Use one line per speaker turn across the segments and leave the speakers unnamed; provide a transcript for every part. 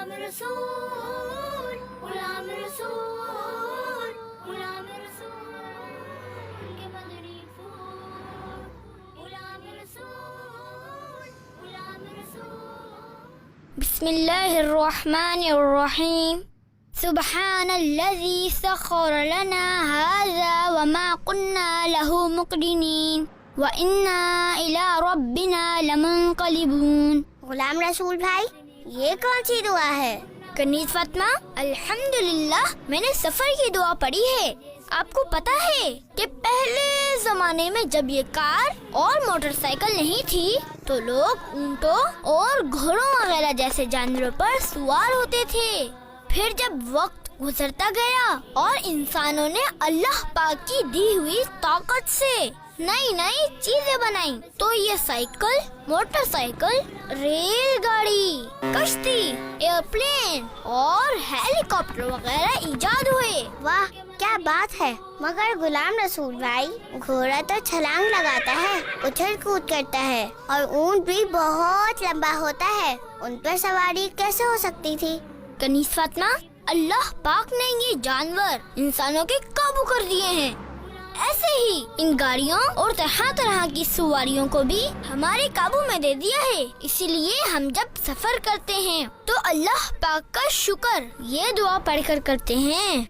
غلام رسول غلام رسول غلام رسول کے مدنی پھول غلام رسول غلام رسول
بسم اللہ الرحمن الرحیم سبحان الذی سخر لنا هذا وما كنا له مقرنین وَإِنَّا إِلَىٰ رَبِّنَا لَمُنْقَلِبُونَ۔
غلام رسول بھائی، یہ کون سی دعا ہے؟
کنیز فاطمہ، الحمدللہ میں نے سفر کی دعا پڑھی ہے۔ آپ کو پتا ہے کہ پہلے زمانے میں جب یہ کار اور موٹر سائیکل نہیں تھی تو لوگ اونٹوں اور گھوڑوں وغیرہ جیسے جانوروں پر سوار ہوتے تھے۔ پھر جب وقت گزرتا گیا اور انسانوں نے اللہ پاک کی دی ہوئی طاقت سے نئی نئی چیزیں بنائیں تو یہ سائیکل، موٹر سائیکل، ریل گاڑی، کشتی، ایئرپلین اور ہیلی کاپٹر وغیرہ ایجاد ہوئے۔
واہ، کیا بات ہے! مگر غلام رسول بھائی، گھوڑا تو چھلانگ لگاتا ہے، اچھل کود کرتا ہے، اور اونٹ بھی بہت لمبا ہوتا ہے، ان پر سواری کیسے ہو سکتی تھی؟
کنیز فاطمہ، اللہ پاک نے یہ جانور انسانوں کے قابو کر دیے ہیں۔ ایسے ہی ان گاڑیوں اور طرح طرح کی سواریوں کو بھی ہمارے قابو میں دے دیا ہے۔ اسی لیے ہم جب سفر کرتے ہیں تو اللہ پاک کا شکر یہ دعا پڑھ کر کرتے ہیں،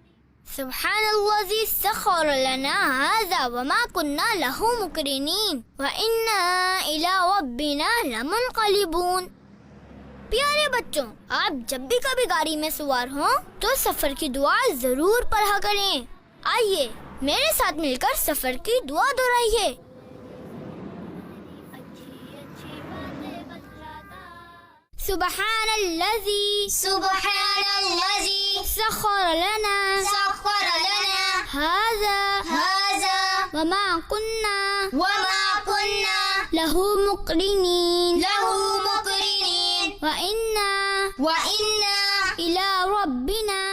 سبحان الذی سخر لنا ھذا وما كنا له مقرنین وإنا إلی ربنا لمنقلبون۔ پیارے بچوں، آپ جب بھی کبھی گاڑی میں سوار ہوں تو سفر کی دعا ضرور پڑھا کریں۔ آئیے میرے ساتھ مل کر سفر کی دعا دہرائیے۔ سبحان الذی سخر لنا ھذا وما كنا له مقرنین وإنا إلی ربنا